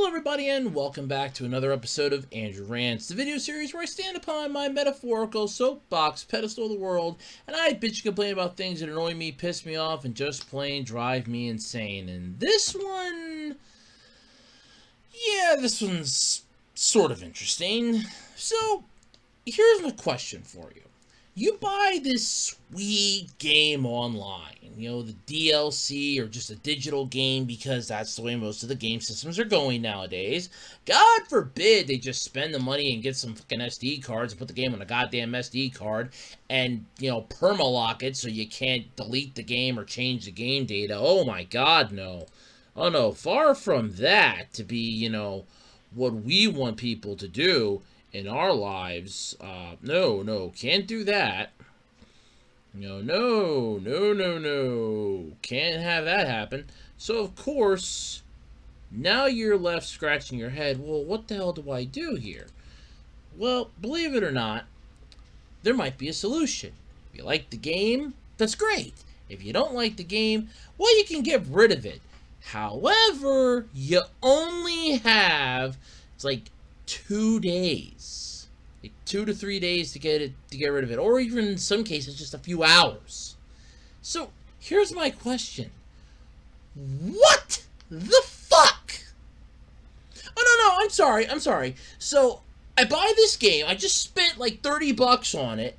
everybody, and welcome back to another episode of Andrew Rants, the video series where I stand upon my metaphorical soapbox pedestal of the world, and I bitch and complain about things that annoy me, piss me off, and just plain drive me insane. And this one's sort of interesting. So, here's my question for you. You buy this sweet game online, the DLC or just a digital game because that's the way most of the game systems are going nowadays. God forbid they just spend the money and get some fucking SD cards and put the game on a goddamn SD card and, permalock it so you can't delete the game or change the game data. Oh my god, no. Oh no, far from that to be, what we want people to do in our lives. No, can't do that. No. Can't have that happen. So, of course, now you're left scratching your head. Well, what the hell do I do here? Well, believe it or not, there might be a solution. If you like the game, that's great. If you don't like the game, well, you can get rid of it. However, you only have, it's like 2 days, like 2 to 3 days to get rid of it, or even in some cases just a few hours. So here's my question: what the fuck? Oh no, I'm sorry. So I buy this game. I just spent like $30 on it.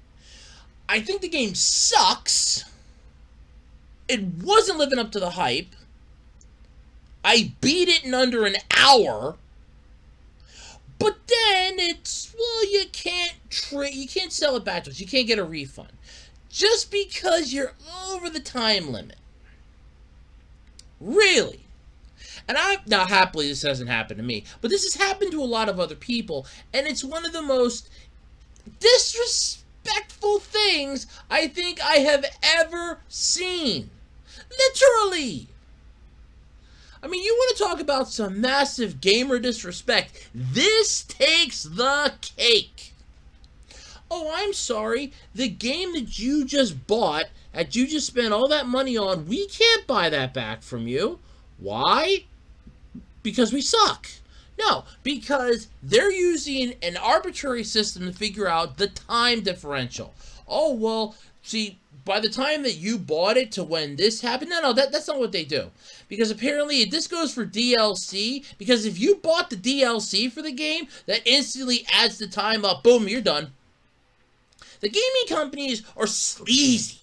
I think the game sucks. It wasn't living up to the hype. I beat it in under an hour. But then you can't sell it back to us. You can't get a refund. Just because you're over the time limit. Really? And now happily this hasn't happened to me, but this has happened to a lot of other people, and it's one of the most disrespectful things I think I have ever seen. Literally. I mean, you want to talk about some massive gamer disrespect. This takes the cake. Oh, I'm sorry. The game that you just bought, that you just spent all that money on, we can't buy that back from you. Why? Because we suck. No, because they're using an arbitrary system to figure out the time differential. Oh, well, see, by the time that you bought it to when this happened, no, that's not what they do. Because apparently this goes for DLC, because if you bought the DLC for the game, that instantly adds the time up. Boom, you're done. The gaming companies are sleazy.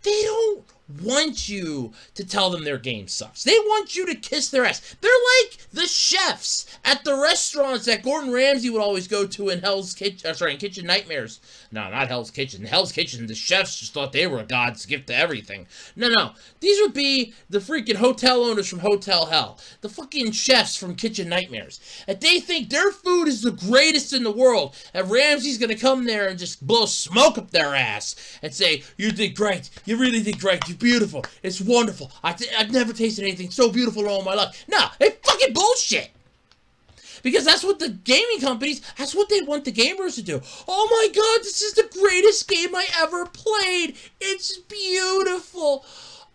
They don't want you to tell them their game sucks. They want you to kiss their ass. They're like the chefs at the restaurants that Gordon Ramsay would always go to in in Kitchen Nightmares. No, not Hell's Kitchen. Hell's Kitchen, the chefs just thought they were God's gift to everything. No. These would be the freaking hotel owners from Hotel Hell. The fucking chefs from Kitchen Nightmares. And they think their food is the greatest in the world. And Ramsay's gonna come there and just blow smoke up their ass and say, "You did great. You really did great. You're beautiful. It's wonderful. I've never tasted anything so beautiful in all my life." No, it's fucking bullshit. Because that's what the gaming companies, that's what they want the gamers to do. Oh my god, this is the greatest game I ever played. It's beautiful.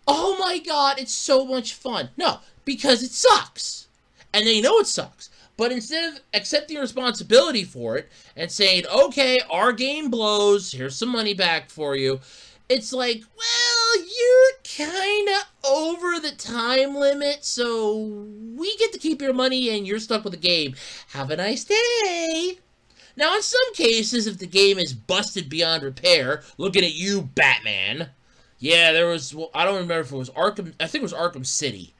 Oh my god, it's so much fun. No, because it sucks. And they know it sucks. But instead of accepting responsibility for it and saying, okay, our game blows, here's some money back for you, it's like, well, you're kind of over the time limit, so we get to keep your money and you're stuck with the game. Have a nice day. Now, in some cases, if the game is busted beyond repair, looking at you, Batman. Yeah, there was, well, I don't remember if it was Arkham, I think it was Arkham City.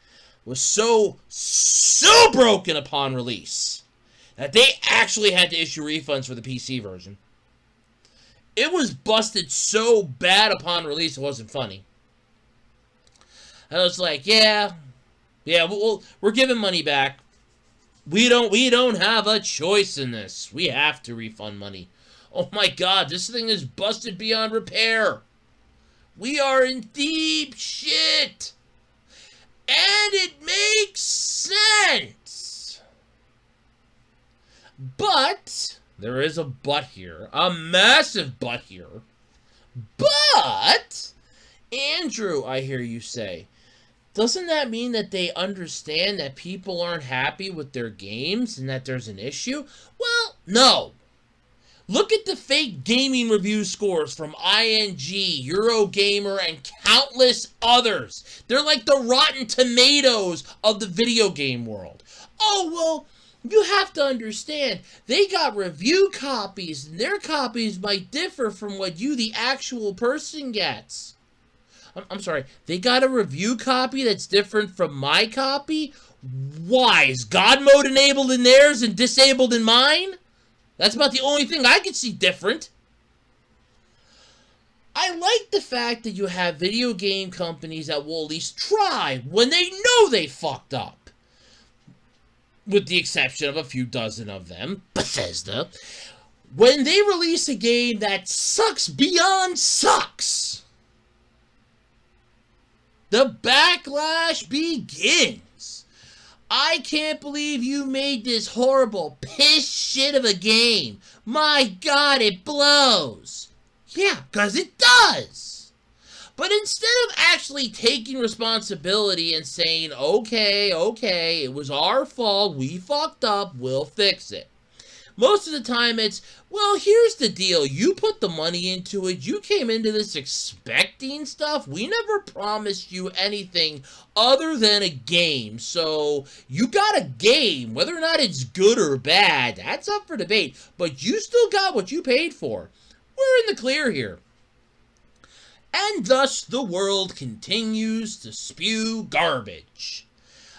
It was so broken upon release that they actually had to issue refunds for the PC version. It was busted so bad upon release, it wasn't funny. I was like, yeah, we're giving money back. We don't have a choice in this. We have to refund money. Oh my god, this thing is busted beyond repair. We are in deep shit. And it makes sense. But there is a but here. A massive but here. But, Andrew, I hear you say, doesn't that mean that they understand that people aren't happy with their games and that there's an issue? Well, no. Look at the fake gaming review scores from ING, Eurogamer, and countless others. They're like the Rotten Tomatoes of the video game world. Oh, well, you have to understand, they got review copies, and their copies might differ from what you, the actual person, gets. I'm sorry, they got a review copy that's different from my copy? Why? Is God mode enabled in theirs and disabled in mine? That's about the only thing I can see different. I like the fact that you have video game companies that will at least try when they know they fucked up. With the exception of a few dozen of them, Bethesda. When they release a game that sucks beyond sucks, the backlash begins. I can't believe you made this horrible piss shit of a game. My God, it blows. Yeah, 'cause it does. But instead of actually taking responsibility and saying, okay, it was our fault, we fucked up, we'll fix it. Most of the time it's, well, here's the deal. You put the money into it. You came into this expecting stuff. We never promised you anything other than a game. So you got a game. Whether or not it's good or bad, that's up for debate. But you still got what you paid for. We're in the clear here. And thus the world continues to spew garbage.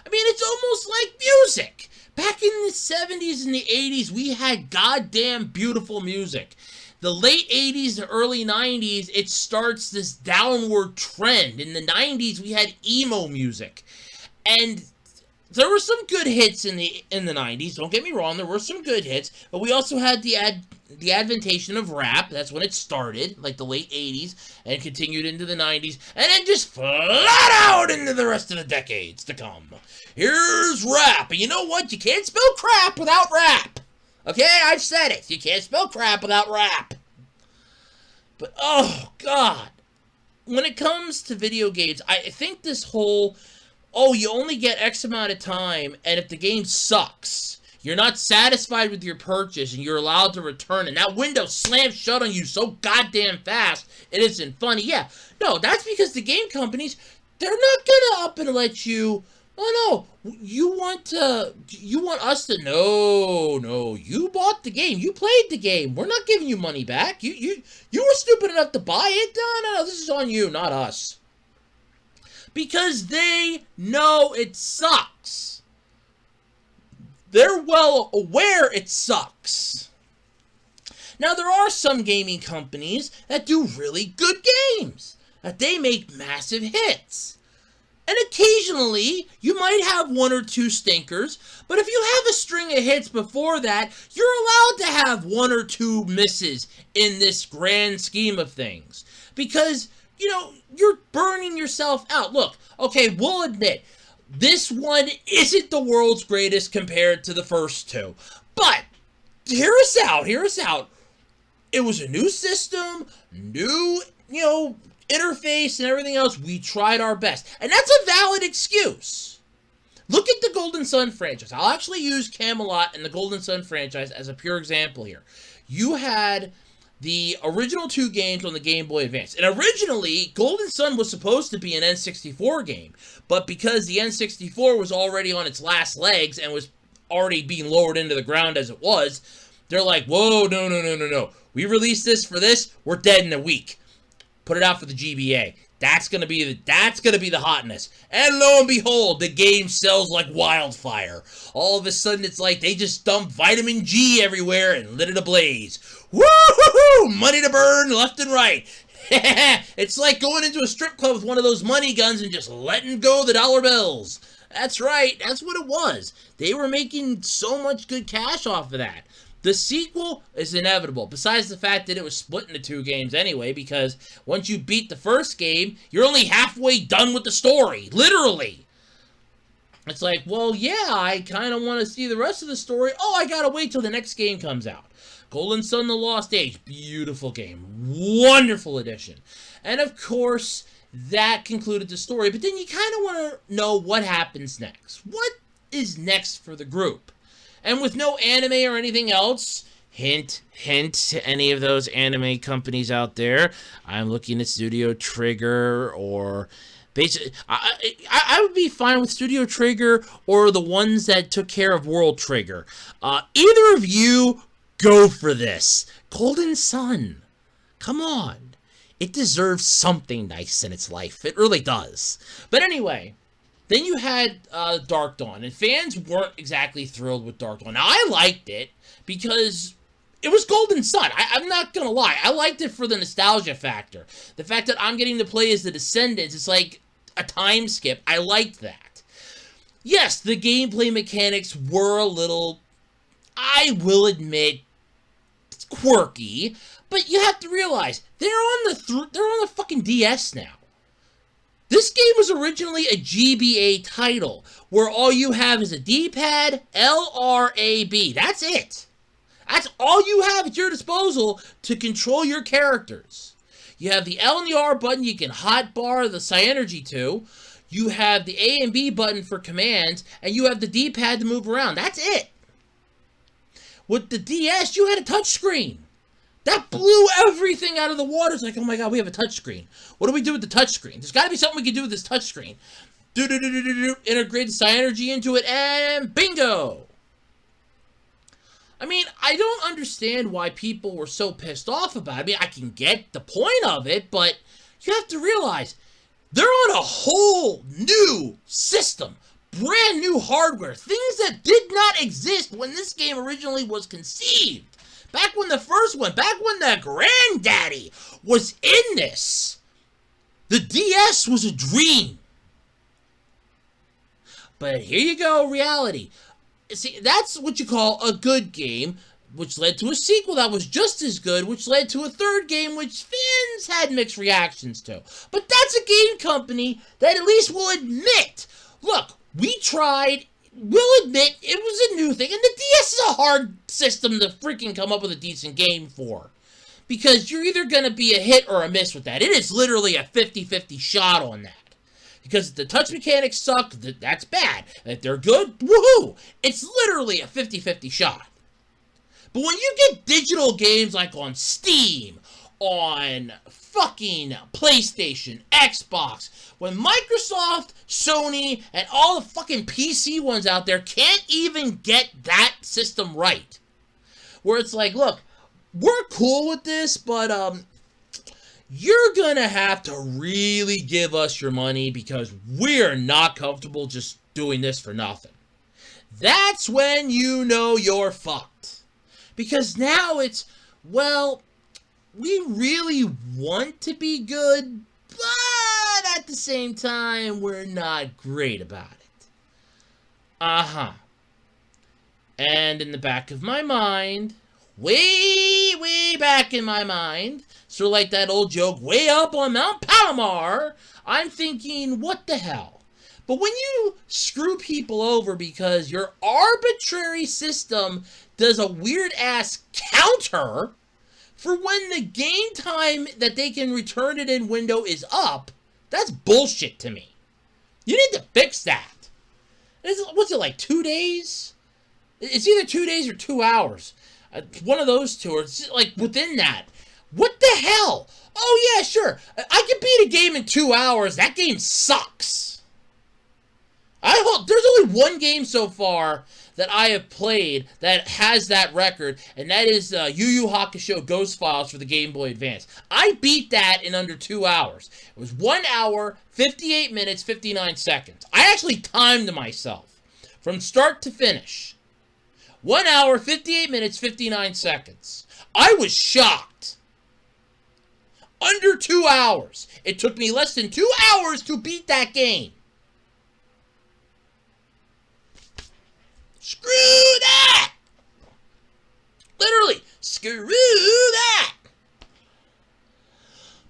I mean, it's almost like music. Back in the 70s and the 80s, we had goddamn beautiful music. The late 80s to early 90s, it starts this downward trend. In the 90s, we had emo music. And there were some good hits in the 90s. Don't get me wrong, there were some good hits. But we also had the adventation of rap. That's when it started, like the late 80s, and continued into the 90s. And then just flat out into the rest of the decades to come. Here's rap. And you know what? You can't spell crap without rap. Okay? I've said it. You can't spell crap without rap. But, oh, God. When it comes to video games, I think this whole, oh, you only get X amount of time, and if the game sucks, you're not satisfied with your purchase, and you're allowed to return, and that window slams shut on you so goddamn fast, it isn't funny. Yeah, no, that's because the game companies, they're not gonna up and let you, oh no, you want us to, no, you bought the game, you played the game, we're not giving you money back, you were stupid enough to buy it, no, this is on you, not us. Because they know it sucks. They're well aware it sucks. Now, there are some gaming companies that do really good games, that they make massive hits. And occasionally, you might have one or two stinkers, but if you have a string of hits before that, you're allowed to have one or two misses in this grand scheme of things. Because, you know, you're burning yourself out. Look, okay, we'll admit, this one isn't the world's greatest compared to the first two. But, hear us out. It was a new system, new, interface and everything else. We tried our best. And that's a valid excuse. Look at the Golden Sun franchise. I'll actually use Camelot and the Golden Sun franchise as a pure example here. You had the original two games on the Game Boy Advance. And originally, Golden Sun was supposed to be an N64 game. But because the N64 was already on its last legs and was already being lowered into the ground as it was, they're like, whoa, no. We released this for this, we're dead in a week. Put it out for the GBA. That's gonna be the hotness. And lo and behold, the game sells like wildfire. All of a sudden, it's like they just dumped vitamin G everywhere and lit it ablaze. Woo-hoo-hoo! Money to burn left and right. It's like going into a strip club with one of those money guns and just letting go the dollar bills. That's right. That's what it was. They were making so much good cash off of that. The sequel is inevitable, besides the fact that it was split into two games anyway, because once you beat the first game, you're only halfway done with the story, literally. It's like, well, yeah, I kind of want to see the rest of the story. Oh, I gotta wait till the next game comes out. Golden Sun: The Lost Age, beautiful game, wonderful edition. And of course, that concluded the story. But then you kind of want to know what happens next. What is next for the group? And with no anime or anything else, hint, hint to any of those anime companies out there, I'm looking at Studio Trigger or... Basically, I would be fine with Studio Trigger or the ones that took care of World Trigger. Either of you, go for this. Golden Sun. Come on. It deserves something nice in its life. It really does. But anyway, then you had Dark Dawn, and fans weren't exactly thrilled with Dark Dawn. Now, I liked it because it was Golden Sun. I'm not going to lie. I liked it for the nostalgia factor. The fact that I'm getting to play as the Descendants, it's like a time skip. I liked that. Yes, the gameplay mechanics were a little, I will admit, quirky, but you have to realize they're on the fucking DS now. This game was originally a GBA title where all you have is a D-pad, LRAB. That's it. That's all you have at your disposal to control your characters. You have the L and the R button you can hotbar the Psynergy to. You have the A and B button for commands, and you have the D-pad to move around. That's it. With the DS, you had a touchscreen. That blew everything out of the water. It's like, oh my god, we have a touchscreen. What do we do with the touchscreen? There's got to be something we can do with this touchscreen. Integrate the Psynergy into it, and bingo! I mean, I don't understand why people were so pissed off about it. I mean, I can get the point of it, but you have to realize they're on a whole new system. Brand new hardware. Things that did not exist when this game originally was conceived. Back when the first one, back when the granddaddy was in this, the DS was a dream. But here you go, reality. See, that's what you call a good game, which led to a sequel that was just as good, which led to a third game, which fans had mixed reactions to. But that's a game company that at least will admit, look, we tried, we'll admit it was a new thing, and the DS is a hard system to freaking come up with a decent game for. Because you're either going to be a hit or a miss with that. It is literally a 50-50 shot on that. Because if the touch mechanics suck, that's bad. If they're good, woohoo! It's literally a 50-50 shot. But when you get digital games like on Steam, on fucking PlayStation, Xbox, when Microsoft, Sony, and all the fucking PC ones out there can't even get that system right. Where it's like, look, we're cool with this, but you're gonna have to really give us your money because we're not comfortable just doing this for nothing. That's when you know you're fucked. Because now it's, well, we really want to be good, but at the same time, we're not great about it. Uh-huh. And in the back of my mind, way back in my mind, sort of like that old joke, way up on Mount Palomar, I'm thinking, what the hell? But when you screw people over because your arbitrary system does a weird-ass counter for when the game time that they can return it in window is up, that's bullshit to me. You need to fix that. What's it, like 2 days? It's either 2 days or 2 hours. One of those two, or it's like within that. What the hell? Oh yeah, sure. I can beat a game in 2 hours. That game sucks. There's only one game so far that I have played that has that record, and that is Yu Yu Hakusho Ghost Files for the Game Boy Advance. I beat that in under 2 hours. It was 1 hour, 58 minutes, 59 seconds. I actually timed myself from start to finish. 1 hour, 58 minutes, 59 seconds. I was shocked. Under 2 hours. It took me less than 2 hours to beat that game. Screw that! Literally, screw that!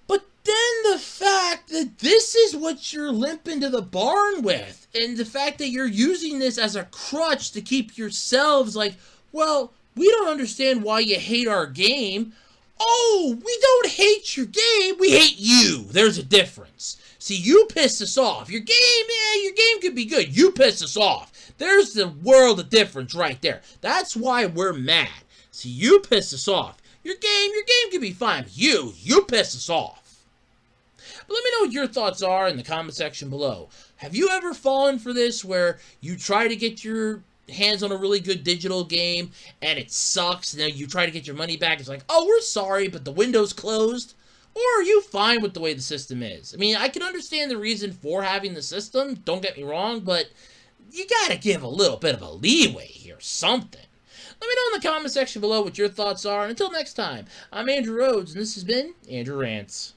But then the fact that this is what you're limping to the barn with, and the fact that you're using this as a crutch to keep yourselves like, well, we don't understand why you hate our game. Oh, we don't hate your game, we hate you. There's a difference. See, you piss us off. Your game could be good. You piss us off. There's the world of difference right there. That's why we're mad. See, you piss us off. Your game could be fine. You piss us off. But let me know what your thoughts are in the comment section below. Have you ever fallen for this where you try to get your hands on a really good digital game and it sucks, and then you try to get your money back? It's like, oh, we're sorry, but the window's closed. Or are you fine with the way the system is? I mean, I can understand the reason for having the system, don't get me wrong, but you gotta give a little bit of a leeway here, something. Let me know in the comment section below what your thoughts are, and until next time, I'm Andrew Rhodes, and this has been Andrew Rants.